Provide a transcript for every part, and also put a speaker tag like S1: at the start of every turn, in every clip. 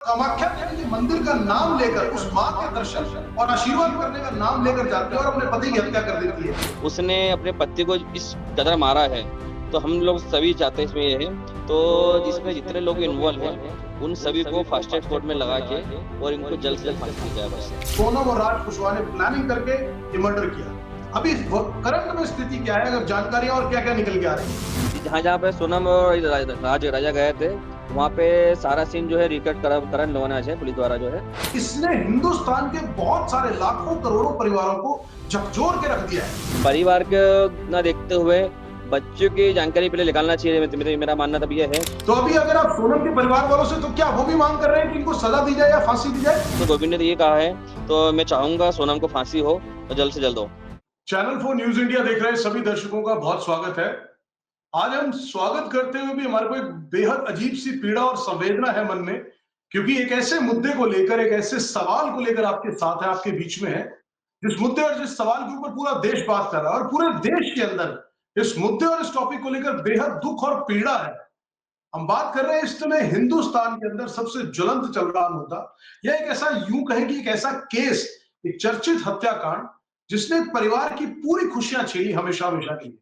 S1: कामाख्या देवी के मंदिर का नाम लेकर उस माँ के दर्शन और आशीर्वाद करने का नाम लेकर जाती है और अपने पति की हत्या कर देती है।
S2: उसने अपने पति को इस कदर मारा है, तो हम लोग सभी चाहते हैं इसमें ये है, तो इसमें जितने लोग इन्वॉल्व हैं, उन सभी को फास्ट ट्रैक कोर्ट में लगा के और इनको जल्द से जल्द फांसी दी जाए बस।
S1: सोनम और राज कुशवाहा ने प्लानिंग करके ये मर्डर किया। अभी करंट में स्थिति क्या है, अगर जानकारियां और क्या क्या निकल के आ रही है?
S2: जहाँ जहाँ पे सोनम और राजा गए थे, वहाँ पे सारा सीन जो है रिकॉर्ड करंट लोगों ने पुलिस द्वारा जो है।
S1: इसने हिंदुस्तान के बहुत सारे लाखों करोड़ों परिवारों को झकझोर के रख दिया है।
S2: परिवार को न देखते हुए बच्चों की जानकारी पहले निकालना चाहिए, मेरा मानना तब यह है।
S1: तो अभी अगर आप सोनम के परिवार वालों से, तो क्या वो भी मांग कर रहे हैं कि इनको सजा दी जाए या फांसी दी जाए?
S2: तो गोविंद ने तो ये कहा है, तो मैं चाहूंगा सोनम को फांसी हो और जल्द से जल्द हो।
S1: चैनल 4 न्यूज इंडिया देख रहे सभी दर्शकों का बहुत स्वागत है। आज हम स्वागत करते हुए भी हमारे को एक बेहद अजीब सी पीड़ा और संवेदना है मन में, क्योंकि एक ऐसे मुद्दे को लेकर, एक ऐसे सवाल को लेकर आपके साथ है, आपके बीच में है, जिस मुद्दे और जिस सवाल के ऊपर पूरा देश बात कर रहा है और पूरे देश के अंदर इस मुद्दे और इस टॉपिक को लेकर बेहद दुख और पीड़ा है। हम बात कर रहे हैं इस समय हिंदुस्तान के अंदर सबसे ज्वलंत चल रहा मुद्दा, यह एक ऐसा, यूं कहें कि एक ऐसा केस, एक चर्चित हत्याकांड जिसने परिवार की पूरी खुशियां छीनी हमेशा हमेशा के लिए।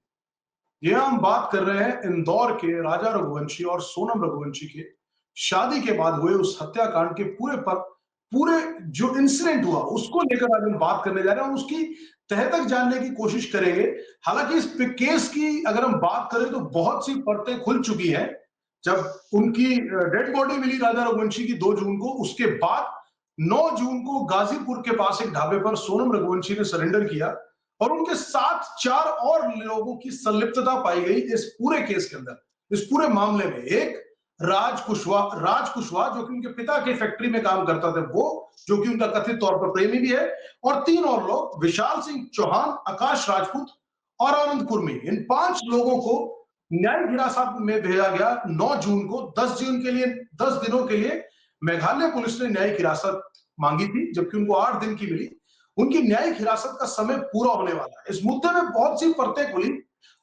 S1: ये हम बात कर रहे हैं इंदौर के राजा रघुवंशी और सोनम रघुवंशी के शादी के बाद हुए उस हत्याकांड के पूरे जो इंसिडेंट हुआ उसको लेकर आज हम बात करने जा रहे हैं और उसकी तह तक जानने की कोशिश करेंगे। हालांकि इस केस की अगर हम बात करें तो बहुत सी परतें खुल चुकी हैं। जब उनकी डेड बॉडी मिली राजा रघुवंशी की 2 जून को, उसके बाद 9 जून को गाजीपुर के पास एक ढाबे पर सोनम रघुवंशी ने सरेंडर किया और उनके साथ 4 और लोगों की संलिप्तता पाई गई इस पूरे केस के अंदर, इस पूरे मामले में। एक राज कुशवाहा जो कि उनके पिता के फैक्ट्री में काम करता था, वो जो कि उनका कथित तौर पर प्रेमी भी है, और 3 और लोग, विशाल सिंह चौहान, आकाश राजपूत और आनंद कुर्मी। इन 5 लोगों को न्यायिक हिरासत में भेजा गया 9 जून को। 10 दिनों के लिए मेघालय पुलिस ने न्यायिक हिरासत मांगी थी, जबकि उनको 8 दिन की मिली। उनकी न्यायिक हिरासत का समय पूरा होने वाला है। इस मुद्दे में बहुत सी परतें खुली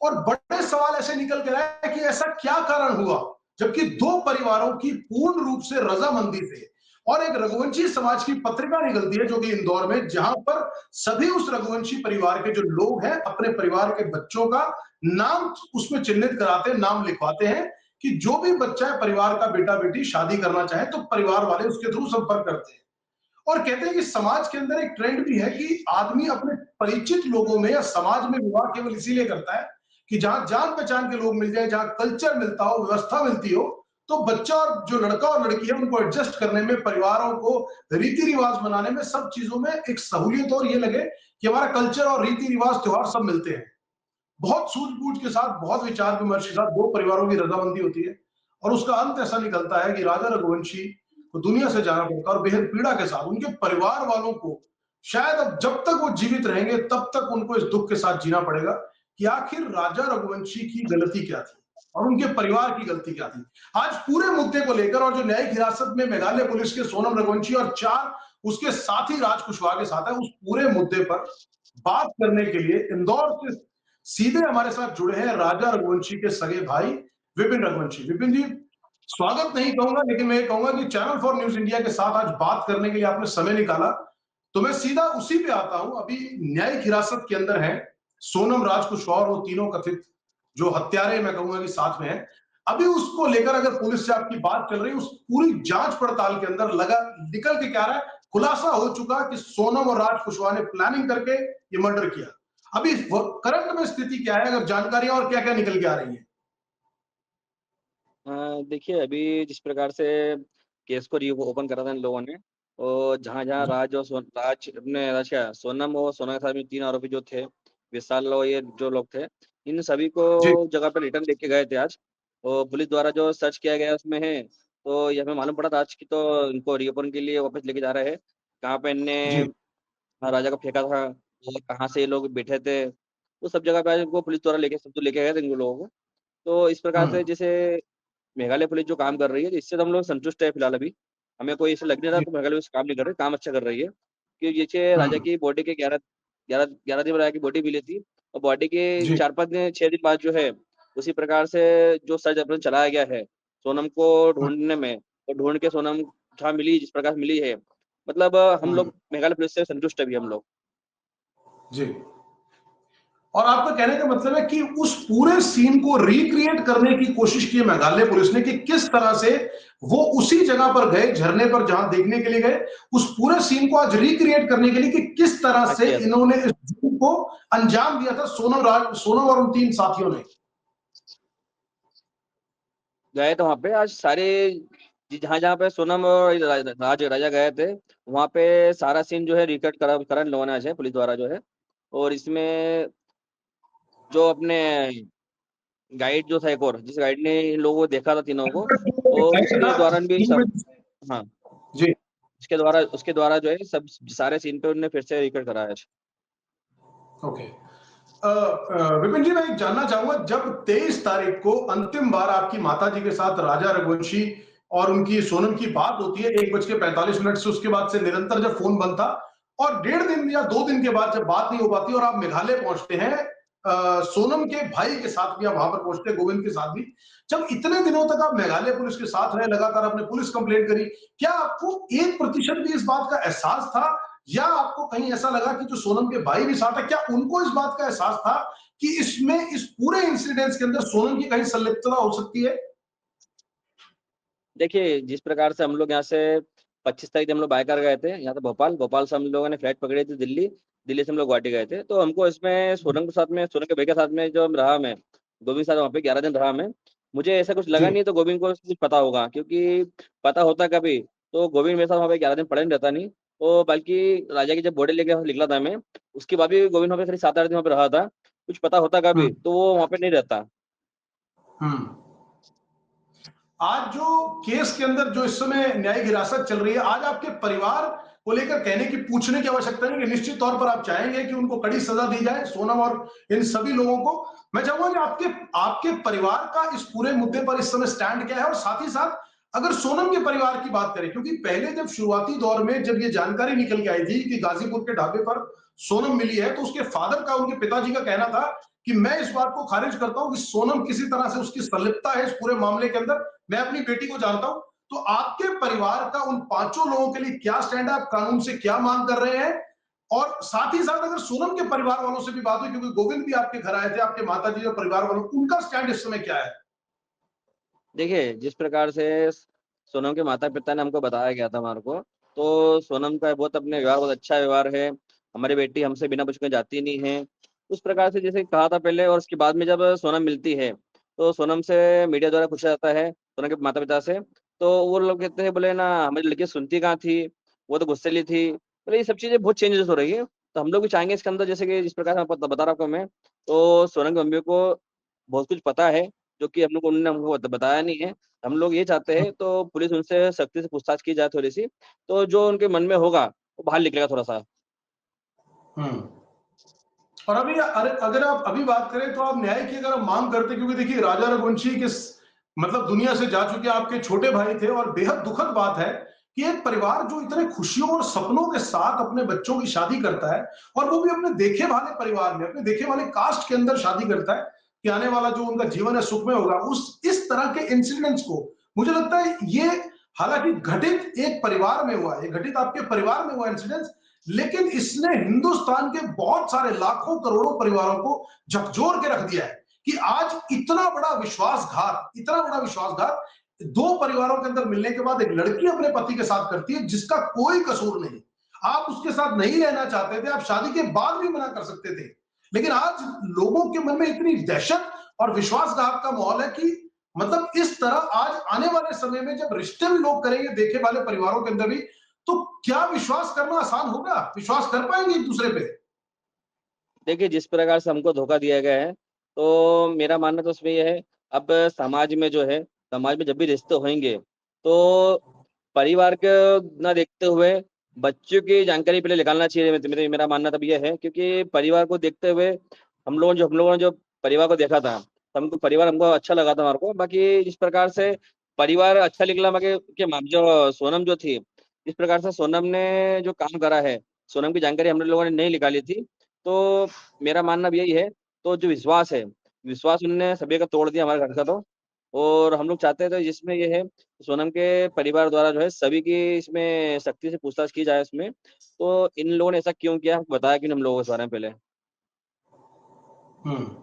S1: और बड़े सवाल ऐसे निकल कर आए कि ऐसा क्या कारण हुआ, जबकि 2 परिवारों की पूर्ण रूप से रजामंदी से और एक रघुवंशी समाज की पत्रिका निकलती है जो कि इंदौर में, जहां पर सभी उस रघुवंशी परिवार के जो लोग हैं अपने परिवार के बच्चों का नाम उसमें चिन्हित कराते हैं, नाम लिखवाते हैं कि जो भी बच्चा है, परिवार का बेटा बेटी शादी करना चाहे तो परिवार वाले उसके थ्रू संपर्क करते हैं। और कहते हैं कि समाज के अंदर एक ट्रेंड भी है कि आदमी अपने परिचित लोगों में या समाज में विवाह केवल इसीलिए करता है कि जहां जान पहचान के लोग मिल जाए, जहां कल्चर मिलता हो, व्यवस्था मिलती हो, तो बच्चा और जो लड़का और लड़की है उनको एडजस्ट करने में, परिवारों को रीति रिवाज बनाने में, सब चीजों में एक सहूलियत और ये लगे कि हमारा कल्चर और रीति रिवाज त्योहार सब मिलते हैं। बहुत सूझबूझ के साथ, बहुत विचार विमर्श के साथ 2 परिवारों की रजामंदी होती है और उसका अंत ऐसा निकलता है कि राजा रघुवंशी को दुनिया से जाना पड़ता है और बेहद पीड़ा के साथ उनके परिवार वालों को शायद अब जब तक वो जीवित रहेंगे तब तक उनको इस दुख के साथ जीना पड़ेगा कि आखिर राजा रघुवंशी की गलती क्या थी और उनके परिवार की गलती क्या थी। आज पूरे मुद्दे को लेकर और जो न्यायिक हिरासत में मेघालय पुलिस के सोनम रघुवंशी और 4 उसके साथी राज कुशवाहा के साथ है, उस पूरे मुद्दे पर बात करने के लिए इंदौर से सीधे हमारे साथ जुड़े हैं राजा रघुवंशी के सगे भाई विपिन रघुवंशी। विपिन जी, स्वागत नहीं कहूंगा, लेकिन मैं ये कहूंगा कि चैनल 4 न्यूज इंडिया के साथ आज बात करने के लिए आपने समय निकाला, तो मैं सीधा उसी पे आता हूं। अभी न्यायिक हिरासत के अंदर है सोनम, राज कुशवाहा और वो तीनों कथित जो हत्यारे, मैं कहूंगा कि साथ में है। अभी उसको लेकर अगर पुलिस से आपकी बात चल रही है, उस पूरी जांच पड़ताल के अंदर लगा निकल के क्या रहा है, खुलासा हो चुका कि सोनम और राज कुशवाहा ने प्लानिंग करके ये मर्डर किया। अभी करंट में स्थिति क्या है, अगर जानकारियां और क्या क्या निकल के आ रही है?
S2: देखिए, अभी जिस प्रकार से केस को रीओपन करा था इन लोगों ने, और जहाँ-जहाँ राज क्या सोनम और सोना के साथ में 3 आरोपी जो थे, विशाल और ये जो लोग थे, इन सभी को
S1: जी
S2: जगह पे रिटर्न लेके गए थे आज। और पुलिस द्वारा जो सर्च किया गया उसमें है, तो ये हमें मालूम पड़ा था आज की, तो इनको रीओपन के लिए वापस लेके जा रहे हैं। कहाँ पे इनने
S1: जी।
S2: राजा को फेंका था और कहाँ से ये लोग बैठे थे, वो सब जगह पे आज इनको पुलिस द्वारा लेके गए थे इन लोगों को। तो इस प्रकार से
S1: हम्म।
S2: जैसे मेघालय पुलिस जो काम कर रही है, इससे तो हम लोग संतुष्ट है फिलहाल अभी। हमें कोई ऐसा लग नहीं रहा
S1: जी।
S2: कि मेघालय पुलिस काम नहीं कर रही, काम अच्छा कर रही है। कि जैसे राजा
S1: हम्म।
S2: की बॉडी के 11 दिन राजा की बॉडी मिली थी, और बॉडी के
S1: जी।
S2: 4-5 दिन 6 दिन बाद जो है, उसी प्रकार से जो सर्च ऑपरेशन चलाया गया है, सोनम को
S1: हम्म।
S2: ढूँढने में, और ढूँढ के सोनम जहाँ मिली, जिस प्रकार से मिली है, मतलब हम लोग मेघालय पुलिस से संतुष्ट है अभी हम लोग।
S1: जी। और आपका कहने का मतलब है कि उस पूरे सीन को रिक्रिएट करने की कोशिश की है मेघालय पुलिस ने, कि किस तरह से वो उसी जगह पर गए, झरने पर जहां देखने के लिए गए, उस पूरे सीन को आज रिक्रिएट करने के लिए कि किस तरह
S2: हाँ,
S1: से
S2: किया था।
S1: इन्होंने इस जुर्म को अंजाम दिया था, सोनम और उन 3 साथियों ने।
S2: गए तो वहाँ पे आज सारे जहाँ पे सोनम और राजा गए थे, वहाँ पे सारा सीन जो है रिकॉर्ड करा इन लोगों ने आज है, पुलिस द्वारा जो है। और इसमें जो अपने गाइड जो था, एक और जिस गाइड ने इन लोगों को देखा था तीनों को, तो उसके दौरान भी सब, हाँ,
S1: जी।
S2: उसके द्वारा जो है सब सारे सीन पे उन्होंने फिर से रिकॉर्ड कराया आज।
S1: ओके। विपिन जी, मैं एक जानना चाहूंगा, जब 23 तारीख को अंतिम बार आपकी माता जी के साथ राजा रघुवंशी और उनकी सोनम की बात होती है 1:45 से, उसके बाद से निरंतर जब फोन बंद था, और 1.5 दिन या 2 दिन के बाद जब बात नहीं हो पाती और आप मेघालय पहुंचते हैं, सोनम के भाई के साथ भी आप वहां पर पहुंचते हैं, गोविंद के साथ भी, जब इतने दिनों तक आप मेघालय पुलिस के साथ रहे, लगातार आपने पुलिस कंप्लेंट करी, क्या आपको 1% भी इस बात का एहसास था, या आपको कहीं ऐसा लगा कि जो सोनम के भाई भी साथ है, क्या उनको इस बात का एहसास था कि इसमें, इस पूरे इंसिडेंट्स के अंदर सोनम की कहीं संलिप्तता हो सकती है?
S2: देखिए, जिस प्रकार से हम लोग यहाँ से 25 तारीख हम लोग बाय कार गए थे यहाँ से भोपाल से हम लोगों ने फ्लाइट पकड़ी थी दिल्ली, दिल्ली से हम लोग गुवाहाटी गए थे। तो हमको इसमें सोनम के साथ में, सोनम के भाई के साथ में जो रहा मैं, गोविंद के साथ वहाँ पे 11 दिन रहा मैं, मुझे ऐसा कुछ
S1: जी।
S2: लगा नहीं तो गोविंद को कुछ पता होगा, क्योंकि पता होता कभी तो गोविंद मेरे साथ वहाँ पे 11 दिन पड़े नहीं रहता नहीं। तो बल्कि राजा की जब बॉडी लेके निकला था मैं, उसके बाद भी गोविंद वहाँ पे खाली 7-8 दिन वहाँ पे रहा था। कुछ पता होता कभी
S1: हम्म।
S2: तो वो वहाँ पे नहीं रहता।
S1: हम्म। आज जो केस के अंदर जो इस समय न्यायिक हिरासत चल रही है, आज आपके परिवार को लेकर कहने की, पूछने की आवश्यकता नहीं, कि निश्चित तौर पर आप चाहेंगे कि उनको कड़ी सजा दी जाए, सोनम और इन सभी लोगों को। मैं चाहूंगा कि आपके आपके परिवार का इस पूरे मुद्दे पर इस समय स्टैंड क्या है, और साथ ही साथ अगर सोनम के परिवार की बात करें, क्योंकि पहले जब शुरुआती दौर में जब ये जानकारी निकल के आई थी कि गाजीपुर के ढाबे पर सोनम मिली है, तो उसके फादर का, उनके पिताजी का कहना था कि मैं इस बात को खारिज करता हूं कि सोनम किसी तरह से उसकी संलिप्तता है इस पूरे मामले के अंदर, मैं अपनी बेटी को जानता हूं। तो आपके परिवार का उन 5 लोगों के लिए क्या स्टैंड है, आप कानून से क्या मांग कर रहे हैं? और साथ ही साथ अगर सोनम के परिवार वालों से भी बात हुई, क्योंकि गोविंद भी आपके घर आए थे, आपके माता जी और परिवार वालों, उनका स्टैंड इस समय क्या है?
S2: देखिए, जिस प्रकार से सोनम के माता-पिता ने हमको बताया गया था हमारे को, तो सोनम का बहुत अपने व्यवहार बहुत अच्छा व्यवहार है। हमारी बेटी हमसे बिना पूछे कहीं जाती नहीं है। उस प्रकार से जैसे कहा था पहले, और उसके बाद में जब सोनम मिलती है, तो सोनम से मीडिया द्वारा पूछा जाता है, सोनम के माता-पिता से, तो वो लोग कहते हैं, बोले ना हमारी लड़की सुनती कहाँ थी, वो तो गुस्सैली थी। बोले ये सब चीज़ें बहुत चेंजेस हो रही है। तो हम लोग भी चाहेंगे इसके अंदर, जैसे कि जिस प्रकार से बता रहा आपको मैं, तो सोनम की मम्मी को बहुत कुछ पता है, जो कि हम लोग उन्होंने हमको बताया नहीं है। हम लोग ये चाहते हैं तो पुलिस उनसे सख्ती से पूछताछ की जाए थोड़ी-सी, तो जो उनके मन में होगा, वो बाहर निकलेगा थोड़ा-सा।
S1: हम्म। और अभी अगर आप अभी बात करें, तो आप न्याय की अगर आप मांग करते, क्योंकि देखिए राजा रघुवंशी किस, मतलब दुनिया से जा चुके आपके छोटे भाई थे, और बेहद दुखद बात है कि एक परिवार जो इतने खुशियों और सपनों के साथ अपने बच्चों की शादी करता है, और वो भी अपने देखे वाले परिवार में, अपने देखे वाले कास्ट के अंदर शादी करता है, कि आने वाला जो उनका जीवन है सुखमय होगा, उस इस तरह के इंसिडेंट्स को, मुझे लगता है ये, हालांकि घटित एक परिवार में हुआ, ये घटित आपके परिवार में हुआ इंसिडेंट, लेकिन इसने हिंदुस्तान के बहुत सारे लाखों करोड़ों परिवारों को झकझोर के रख दिया है, कि आज इतना बड़ा विश्वासघात, इतना बड़ा विश्वासघात 2 परिवारों के अंदर मिलने के बाद एक लड़की अपने पति के साथ करती है, जिसका कोई कसूर नहीं। आप उसके साथ नहीं रहना चाहते थे, आप शादी के बाद भी मना कर सकते थे, लेकिन आज लोगों के मन में इतनी दहशत और विश्वासघात का माहौल है कि, मतलब इस तरह आज आने वाले समय में जब रिश्ते भी लोग करेंगे देखे वाले परिवारों के अंदर भी, तो क्या विश्वास करना आसान होगा? विश्वास कर पाएंगे एक दूसरे पे?
S2: देखिए, जिस प्रकार से हमको धोखा दिया गया है, तो मेरा मानना तो उसमें ये है, अब समाज में जो है, समाज में जब भी रिश्ते होंगे, तो परिवार को ना देखते हुए बच्चों की जानकारी पहले निकालना चाहिए। मेरा मानना तब ये है, क्योंकि परिवार को देखते हुए हम लोगों ने जो परिवार को देखा था, तो हमको परिवार हमको अच्छा लगा था हमारे को। बाकी जिस प्रकार से परिवार अच्छा निकला, बाकी के जो सोनम जो थी, जिस प्रकार से सोनम ने जो काम करा है, सोनम की जानकारी हम लोगों ने नहीं निकाली थी। तो मेरा मानना भी यही है, तो जो विश्वास है, विश्वास उन्होंने सभी का तोड़ दिया हमारे घर का तो। और हम लोग चाहते हैं तो जिसमें ये है सोनम के परिवार द्वारा जो है सभी की इसमें सख्ती से पूछताछ की जाए इसमें। तो इन लोगों ने ऐसा क्यों किया, बताया क्यों नहीं हम लोगों को इस बारे में पहले?
S1: हम्म।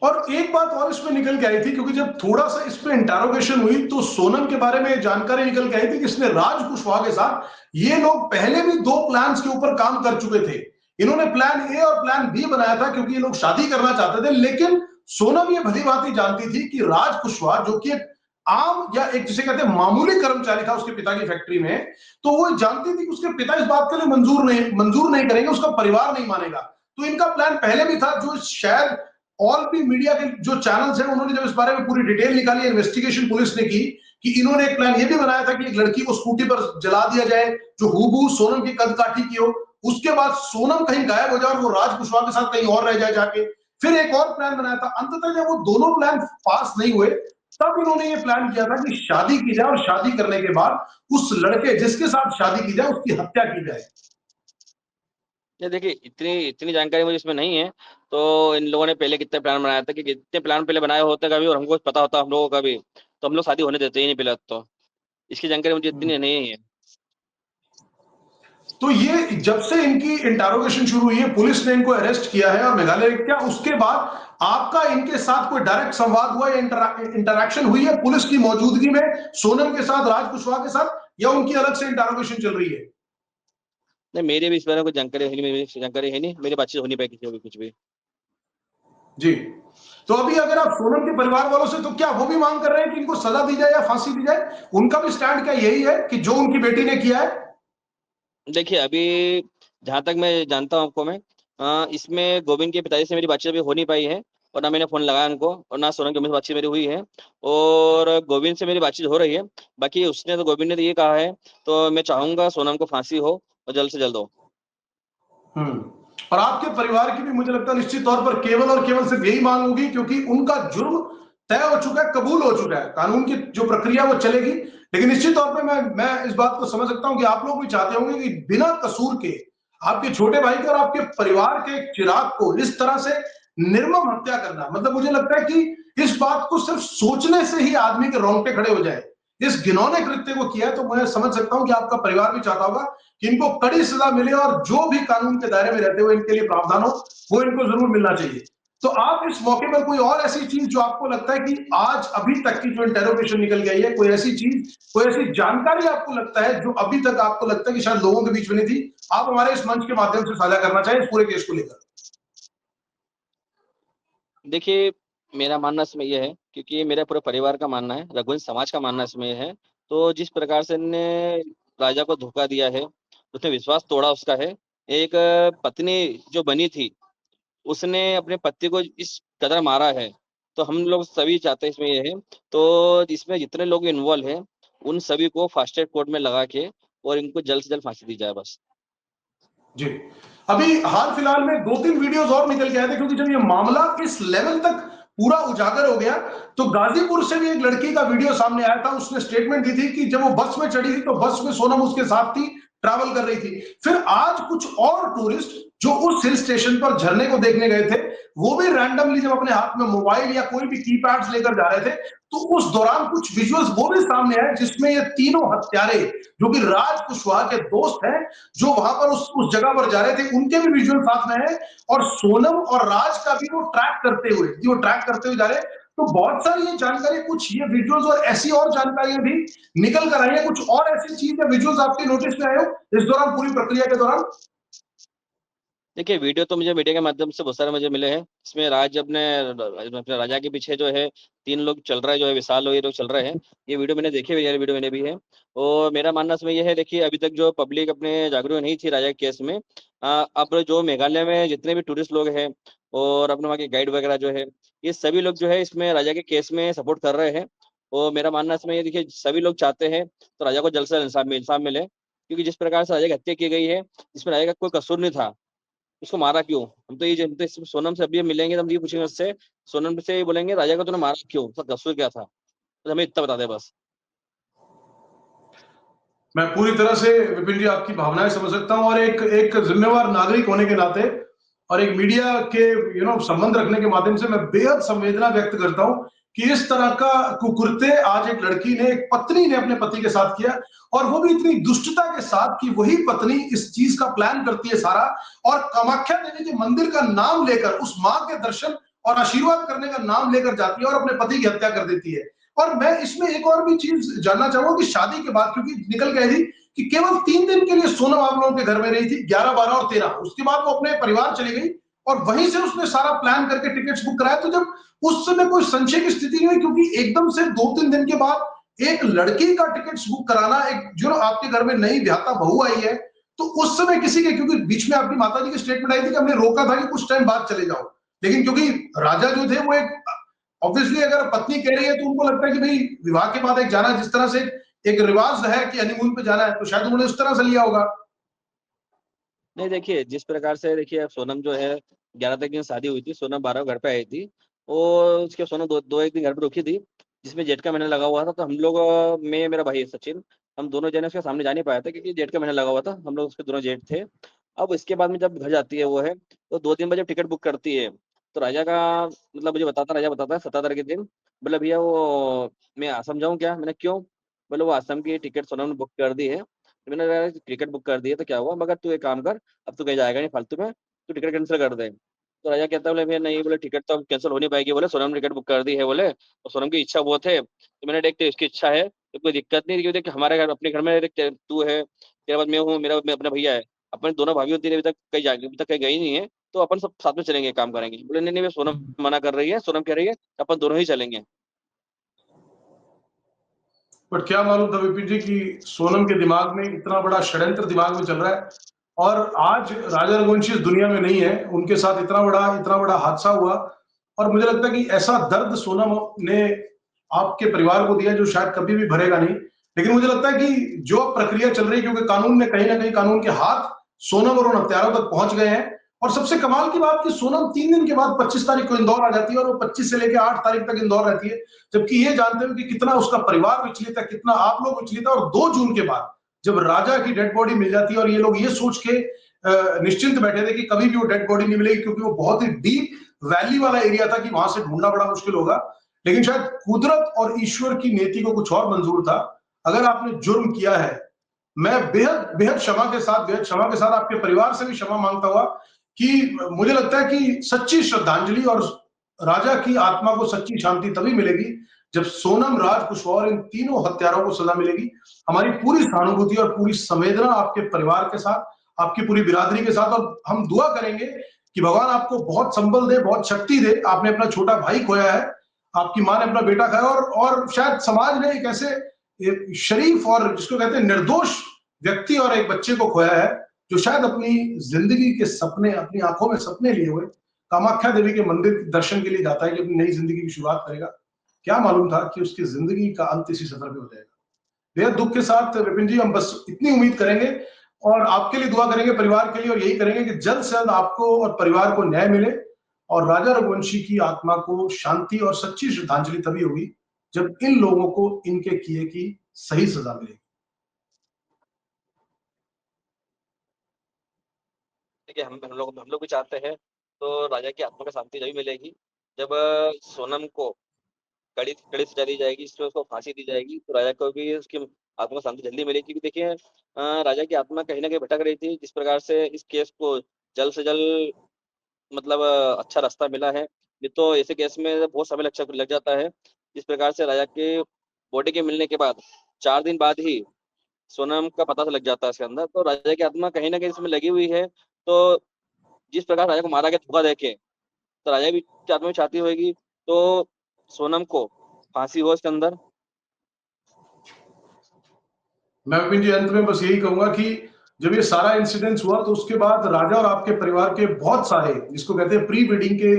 S1: और एक बात और इसमें निकल के आई थी, क्योंकि जब थोड़ा सा इस पे इंटरोगेशन हुई तो सोनम के बारे में जानकारी निकल के आई थी कि इसने राज कुशवाहा के साथ ये लोग पहले भी 2 प्लान्स के ऊपर काम कर चुके थे। इन्होंने प्लान ए और प्लान बी बनाया था, क्योंकि ये लोग शादी करना चाहते थे। लेकिन सोनम ये भली भांति जानती थी कि राज कुशवाहा, जो कि एक आम या एक जिसे कहते हैं मामूली कर्मचारी था उसके पिता की फैक्ट्री में, तो वो जानती थी कि उसके पिता इस बात के लिए मंजूर नहीं करेंगे, उसका परिवार नहीं मानेगा। तो इनका प्लान पहले भी था, जो शायद ऑल भी मीडिया के जो चैनल्स हैं उन्होंने जब इस बारे में पूरी डिटेल निकाली, इन्वेस्टिगेशन पुलिस ने की, कि इन्होंने एक प्लान ये भी बनाया था कि एक लड़की को स्कूटी पर जला दिया जाए जो हूबहू सोनम की कद काठी की हो। उसके बाद सोनम कहीं गायब हो जाए और वो राज कुशवाहा के साथ कहीं और रह जाए जाके। फिर एक और प्लान बनाया था। अंततः जब वो दोनों प्लान पास नहीं हुए, तब इन्होंने ये प्लान किया था कि शादी की जाए और शादी करने के बाद उस लड़के जिसके साथ शादी की जाए उसकी हत्या की जाए।
S2: ये देखिए इतनी इतनी जानकारी मुझे इसमें नहीं है। तो इन लोगों ने पहले कितने प्लान बनाया था, कि कितने प्लान पहले बनाए होते कभी और हमको पता होता हम लोगों का भी, तो हम लोग शादी होने देते ही नहीं पहले। तो इसकी जानकारी मुझे इतनी नहीं है।
S1: तो ये जब से इनकी इंटरोगेशन शुरू हुई है, पुलिस ने इनको अरेस्ट किया है और मेघालय क्या उसके बाद आपका इनके साथ कोई डायरेक्ट संवाद हुआ या इंटरैक्शन हुई है पुलिस की मौजूदगी में सोनम के साथ, राज कुशवाहा के साथ, या उनकी अलग से इंटरोगेशन चल रही है?
S2: नहीं, मेरी भी इस बारे में कोई जानकारी है नहीं, मेरी जानकारी है नहीं, मेरी बातचीत हो नहीं पाई किसी को भी कुछ भी।
S1: जी। तो अभी अगर आप सोनम के परिवार वालों से, तो क्या वो भी मांग कर रहे हैं कि इनको सजा दी जाए या फांसी दी जाए? उनका भी स्टैंड क्या यही है कि जो उनकी बेटी ने किया है?
S2: देखिए अभी जहाँ तक मैं जानता हूँ आपको मैं, इसमें गोविंद के पिताजी से मेरी बातचीत अभी हो नहीं पाई है, और ना मैंने फोन लगाया उनको, और ना सोनम की मम्मी से बातचीत मेरी हुई है। और गोविंद से मेरी बातचीत हो रही है। बाकी उसने तो गोविंद ने तो ये कहा है, तो मैं चाहूंगा सोनम को फांसी हो और जल्द से जल्द हो।
S1: और आपके परिवार की भी मुझे लगता है निश्चित तौर पर केवल और केवल सिर्फ यही मांग होगी, क्योंकि उनका जुर्म तय हो चुका है, कबूल हो चुका है, कानून की जो प्रक्रिया वो चलेगी। लेकिन निश्चित तौर पे मैं इस बात को समझ सकता हूं कि आप लोग भी चाहते होंगे कि बिना कसूर के आपके छोटे भाई के और आपके परिवार के एक चिराग को इस तरह से निर्मम हत्या करना, मतलब मुझे लगता है कि इस बात को सिर्फ सोचने से ही आदमी के रोंगटे खड़े हो जाए। इस घिनौने कृत्य को किया है, तो मैं समझ सकता हूं कि आपका परिवार भी चाहता होगा कि इनको कड़ी सजा मिले और जो भी कानून के दायरे में रहते हुए इनके लिए प्रावधान हो वो इनको जरूर मिलना चाहिए। तो आप इस मौके पर कोई और ऐसी चीज जो आपको लगता है कि आज अभी तक की जो इंटेरोगेशन निकल गई है, कोई ऐसी चीज, कोई ऐसी जानकारी आपको लगता है जो अभी तक आपको लगता है कि शायद लोगों के बीच में नहीं थी, आप हमारे इस मंच के माध्यम से साझा करना चाहिए इस पूरे केस को लेकर?
S2: देखिए मेरा मानना इसमें यह है, क्योंकि मेरा पूरे परिवार का मानना है, रघुवंश समाज का मानना इसमें यह है। तो जिस प्रकार से ने राजा को धोखा दिया है, उसने विश्वास तोड़ा उसका है। एक पत्नी जो बनी थी, उसने अपने पति को इस कदर मारा है। तो हम लोग सभी चाहते हैं इसमें ये है, तो इसमें जितने लोग इन्वॉल्व हैं उन सभी को फास्ट ट्रैक कोर्ट में लगा के और इनको जल्द से जल्द फांसी दी जाए बस।
S1: जी। अभी हाल फिलहाल में 2-3 वीडियोस और निकल के आए थे, क्योंकि जब ये मामला इस लेवल तक पूरा उजागर हो गया, तो गाजीपुर से भी एक लड़की का वीडियो सामने आया था। उसने स्टेटमेंट दी थी कि जब वो बस में चढ़ी थी तो बस में सोनम उसके साथ थी, ट्रैवल कर रही थी। फिर आज कुछ और टूरिस्ट जो उस हिल स्टेशन पर झरने को देखने गए थे, वो भी रैंडमली जब अपने हाथ में मोबाइल या कोई भी कीपैड्स लेकर जा रहे थे, तो उस दौरान कुछ विजुअल्स वो भी सामने आए जिसमें ये तीनों हत्यारे, जो कि राज कुशवाहा के दोस्त हैं, जो वहां पर उस जगह पर जा रहे थे, उनके भी विजुअल साथ में है। और सोनम और राज का भी वो ट्रैक करते हुए जा रहे हैं। तो बहुत सारी ये जानकारी, कुछ ये विजुअल्स और ऐसी और जानकारियां भी निकल कर आई है। कुछ और ऐसी चीज या विजुअल्स आपके नोटिस में आए हो इस दौरान, पूरी प्रक्रिया के दौरान?
S2: देखिए वीडियो तो मुझे मीडिया के माध्यम से बहुत सारे मुझे मिले हैं। इसमें राज अपने राजा के पीछे जो है 3 लोग चल रहा है, जो है विशाल और ये लोग चल रहे हैं। ये वीडियो मैंने देखे हुए, ये वीडियो मैंने भी है। और मेरा मानना इसमें ये है, देखिए अभी तक जो पब्लिक अपने जागरूक नहीं थी राजा के केस में, अब जो मेघालय में जितने भी टूरिस्ट लोग हैं और अपने वहाँ के गाइड वगैरह जो है, ये सभी लोग जो है इसमें राजा के केस में सपोर्ट कर रहे हैं। और मेरा मानना इसमें ये, देखिए सभी लोग चाहते हैं तो राजा को जल्द से जल्द इंसाफ मिले, क्योंकि जिस प्रकार से राजा की हत्या की गई है, इसमें राजा का कोई कसूर नहीं था। उसको मारा क्यों? हम तो सोनम से अभी मिलेंगे तो हम ये पूछेंगे उससे, सोनम से ये बोलेंगे राजा को तूने मारा क्यों, उसका कसूर क्या था? तो हमें इतना बता दे बस।
S1: मैं पूरी तरह से विपिन जी आपकी भावनाएं समझ सकता हूं, और एक एक जिम्मेवार नागरिक होने के नाते और एक मीडिया के संबंध रखने के माध्यम से मैं बेहद संवेदना व्यक्त करता हूं कि इस तरह का कुकृत्य आज एक लड़की ने, एक पत्नी ने अपने पति के साथ किया, और वो भी इतनी दुष्टता के साथ कि वही पत्नी इस चीज का प्लान करती है सारा, और कामाख्या देवी के मंदिर का नाम लेकर, उस मां के दर्शन और आशीर्वाद करने का नाम लेकर जाती है और अपने पति की हत्या कर देती है। और मैं इसमें एक और भी चीज जानना चाहूंगा कि शादी के बाद, क्योंकि निकल गई थी कि केवल 3 दिन के लिए सोनम आप लोगों के घर में रही थी, 11, 12 और 13, उसके बाद वो अपने परिवार चली गई और वहीं से उसने सारा प्लान करके टिकट्स बुक कराया। तो जब उस समय कोई संशय की स्थिति नहीं हुई, क्योंकि एकदम से 2-3 दिन के बाद एक लड़की का टिकट्स बुक कराना, एक जो आपके घर में नई ब्याहता बहू आई है, तो उस समय किसी के, क्योंकि बीच में आपकी माता जी की स्टेटमेंट आई थी कि हमने रोका था कि कुछ टाइम बाद चले जाओ, लेकिन क्योंकि राजा जो थे वो एक, ऑब्वियसली अगर पत्नी कह रही है तो उनको लगता है कि भाई विवाह के बाद एक जाना, जिस तरह से एक रिवाज है कि हनीमून पे जाना है, तो शायद उन्होंने उस तरह से लिया होगा।
S2: नहीं देखिए, जिस प्रकार से देखिए अब सोनम जो है 11 तारीख की शादी हुई थी, सोनम 12 को घर पे आई थी और उसके सोनम दो एक दिन घर पे रुकी थी, जिसमें जेठ का महीना लगा हुआ था। तो हम लोग मैं, मेरा भाई सचिन, हम दोनों जने उसके सामने जा नहीं पाए थे क्योंकि जेठ का महीना लगा हुआ था, हम लोग उसके दोनों जेठ थे। अब इसके बाद में जब घर जाती है वो है, तो 2 दिन बाद जब टिकट बुक करती है, तो राजा का मतलब मुझे बताता, राजा बताता है 17 तारीख के दिन, बोले भैया वो मैं आसम जाऊँ क्या? मैंने क्यों? बोले वो आसम की टिकट सोनम ने बुक कर दी है। तो मैंने कहा टिकट बुक कर दी है तो क्या हुआ, मगर तू एक काम कर, अब तो कहीं जाएगा नहीं फालतू में, तो टिकट कैंसिल कर दे। तो राजा कहता है बोले भैया नहीं, बोले टिकट तो कैंसिल हो नहीं पाएगी, बोले सोनम ने टिकट बुक कर दी है बोले, और सोनम की इच्छा बहुत है। तो मैंने देखते इसकी इच्छा है तो कोई दिक्कत नहीं, क्योंकि देख हमारे घर, अपने घर में देख तू है, तेरे बाद मैं हूँ, मेरा मैं अपना भैया है, अपने दोनों भाभी होती है, अभी तक कहीं गई नहीं है, तो अपन सब साथ में चलेंगे, काम करेंगे। बोले नहीं नहीं, मैं सोनम मना कर रही है, सोनम कह रही है अपन दोनों ही चलेंगे।
S1: बट क्या मालूम था विपिन जी कि सोनम के दिमाग में इतना बड़ा षड्यंत्र दिमाग में चल रहा है, और आज राजा रघुवंशी इस दुनिया में नहीं है, उनके साथ इतना बड़ा हादसा हुआ। और मुझे लगता है कि ऐसा दर्द सोनम ने आपके परिवार को दिया जो शायद कभी भी भरेगा नहीं। लेकिन मुझे लगता है कि जो अब प्रक्रिया चल रही है, क्योंकि कानून ने कहीं ना कहीं, कानून के हाथ सोनम और उन हत्यारों तक पहुंच गए हैं। और सबसे कमाल की बात कि सोनम 3 दिन के बाद 25 तारीख को इंदौर आ जाती है, और वो 25 से लेकर 8 तारीख तक इंदौर रहती है, जबकि ये जानते हुए कि कितना उसका परिवार विचलित है, कितना आप लोग विचलित है। और 2 जून के बाद जब राजा की डेड बॉडी मिल जाती है, और ये लोग ये सोच के निश्चिंत बैठे थे कि कभी भी वो डेड बॉडी नहीं मिलेगी, क्योंकि वो बहुत ही डीप वैली वाला एरिया था कि वहां से ढूंढना बड़ा मुश्किल होगा। लेकिन शायद कुदरत और ईश्वर की नीति को कुछ और मंजूर था। अगर आपने जुर्म किया है, मैं बेहद बेहद क्षमा के साथ आपके परिवार से भी क्षमा मांगता हुआ, कि मुझे लगता है कि सच्ची श्रद्धांजलि और राजा की आत्मा को सच्ची शांति तभी मिलेगी जब सोनम, राज कुशवाहा और इन तीनों हत्यारों को सजा मिलेगी। हमारी पूरी सहानुभूति और पूरी संवेदना आपके परिवार के साथ, आपकी पूरी बिरादरी के साथ, और हम दुआ करेंगे कि भगवान आपको बहुत संबल दे, बहुत शक्ति दे। आपने अपना छोटा भाई खोया है, आपकी मां ने अपना बेटा खोया, और शायद समाज ने एक ऐसे एक शरीफ और जिसको कहते हैं निर्दोष व्यक्ति और एक बच्चे को खोया है, जो शायद अपनी जिंदगी के सपने, अपनी आंखों में सपने लिए हुए कामाख्या देवी के मंदिर दर्शन के लिए जाता है कि अपनी नई जिंदगी की शुरुआत करेगा। क्या मालूम था कि उसकी जिंदगी का अंत इसी सफर में हो जाएगा। बेहद दुख के साथ विपिन जी, हम बस इतनी उम्मीद करेंगे और आपके लिए दुआ करेंगे, परिवार के लिए, और यही करेंगे कि जल्द से जल्द आपको और परिवार को न्याय मिले, और राजा रघुवंशी की आत्मा को शांति और सच्ची श्रद्धांजलि तभी होगी जब इन लोगों को इनके किए की सही सजा मिलेगी।
S2: देखिए हम लोग भी चाहते हैं, तो राजा की आत्मा को शांति तभी मिलेगी जब सोनम को कड़ी कड़ी सजा दी जाएगी, इसमें उसको फांसी दी जाएगी, तो राजा को भी उसकी आत्मा को शांति जल्दी मिलेगी। क्योंकि देखिए राजा की आत्मा कहीं ना कहीं भटक रही थी, जिस प्रकार से इस केस को जल्द से जल्द मतलब अच्छा रास्ता मिला है, नहीं तो ऐसे केस में बहुत समय लग जाता है। जिस प्रकार से राजा के बॉडी के मिलने के बाद 4 दिन बाद ही सोनम का पता लग जाता है इसके अंदर, तो राजा की आत्मा कहीं ना कहीं इसमें लगी हुई है। तो जिस प्रकार राजा को मारा गया धोखा देके, तो राजा भी की आत्मा भी चाहती होगी तो सोनम को फांसी हो इसके अंदर।
S1: मैं विपिन जी अंत में बस यही कहूंगा कि जब ये सारा इंसिडेंस हुआ, तो उसके बाद राजा और आपके परिवार के बहुत सारे, जिसको कहते हैं प्री वेडिंग के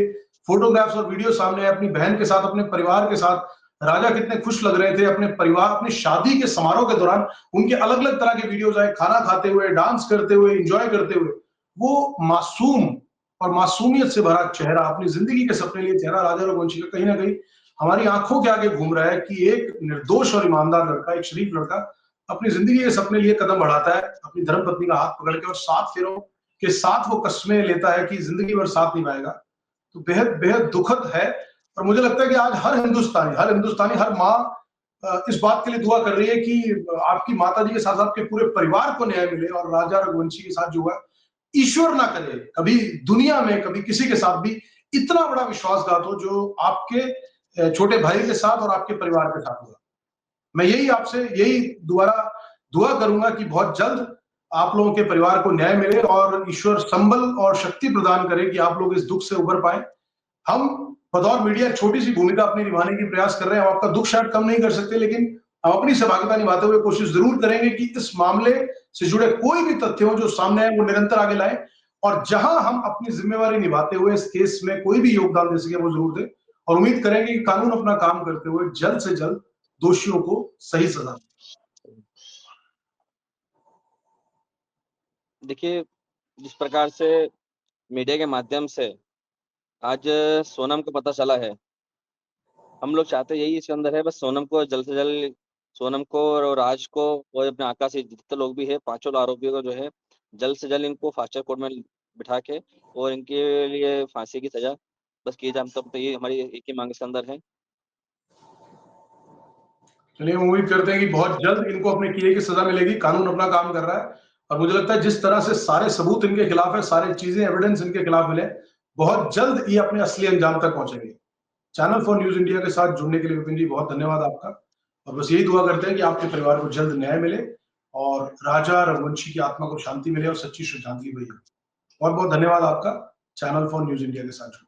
S1: फोटोग्राफ्स और वीडियो सामने आए, अपनी बहन के साथ, अपने परिवार के साथ। राजा कितने खुश लग रहे थे अपने परिवार, अपनी शादी के समारोह के दौरान उनके अलग अलग तरह के वीडियोज आए, खाना खाते हुए, डांस करते हुए, इंजॉय करते हुए। वो मासूम और मासूमियत से भरा चेहरा, अपनी जिंदगी के सपने लिए चेहरा राजा रघुवंशी का कहीं ना कहीं हमारी आंखों के आगे घूम रहा है कि एक निर्दोष और ईमानदार लड़का, एक शरीफ लड़का अपनी जिंदगी के सपने लिए कदम बढ़ाता है, अपनी धर्मपत्नी का हाथ पकड़ के, और 7 फेरों के साथ वो कस्में लेता है कि जिंदगी भर साथ निभाएगा। तो बेहद बेहद दुखद है। और मुझे लगता है कि आज हर हिंदुस्तानी, हर माँ इस बात के लिए दुआ कर रही है कि आपकी माताजी के साथ आपके पूरे परिवार को न्याय मिले और राजा रघुवंशी के साथ जो हुआ, ईश्वर ना करे कभी दुनिया में कभी किसी के साथ भी इतना बड़ा विश्वासघात हो जो आपके छोटे भाई के साथ और आपके परिवार के साथ हुआ। मैं यही आपसे यही दोबारा दुआ करूंगा कि बहुत जल्द आप लोगों के परिवार को न्याय मिले और ईश्वर संबल और शक्ति प्रदान करे कि आप लोग इस दुख से उबर पाए। हम बतौर मीडिया छोटी सी भूमिका अपनी निभाने की प्रयास कर रहे हैं। हम आपका दुख शायद कम नहीं कर सकते, लेकिन हम अपनी सहभागिता निभाते हुए कोशिश जरूर करेंगे कि इस मामले से जुड़े कोई भी तथ्य हो जो सामने आए वो निरंतर आगे लाएं, और जहां हम अपनी जिम्मेवारी निभाते हुए इस केस में कोई भी योगदान दे सके वो जरूर दें, और उम्मीद करेंगे कि कानून अपना काम करते हुए जल्द से जल्द दोषियों को सही सजा दे।
S2: देखिए, जिस प्रकार से मीडिया के माध्यम से आज सोनम को पता चला है, हम लोग चाहते यही इसके अंदर है, बस सोनम को जल्द से जल्द, सोनम को और राज को और अपने आका से जितने लोग भी है, पांचों आरोपियों को जो है जल्द से जल्द इनको फास्ट ट्रैक कोर्ट में बिठा के और इनके लिए फांसी की सजा बस की जाए। तब तो ये हमारी एक ही मांग इसके अंदर है।
S1: चलिए, हम उम्मीद करते हैं कि बहुत जल्द इनको अपने किए की सजा मिलेगी। कानून अपना काम कर रहा है और मुझे लगता है जिस तरह से सारे सबूत इनके खिलाफ है, सारी चीजें एविडेंस इनके खिलाफ मिले, बहुत जल्द ये अपने असली अंजाम तक पहुंचेंगे। चैनल फॉर न्यूज इंडिया के साथ जुड़ने के लिए विपिन जी बहुत धन्यवाद आपका, और बस यही दुआ करते हैं कि आपके परिवार को जल्द न्याय मिले और राजा रघुवंशी की आत्मा को शांति मिले और सच्ची श्रद्धांजलि भई। बहुत बहुत धन्यवाद आपका चैनल फॉर न्यूज इंडिया के साथ जुड़ने के लिए।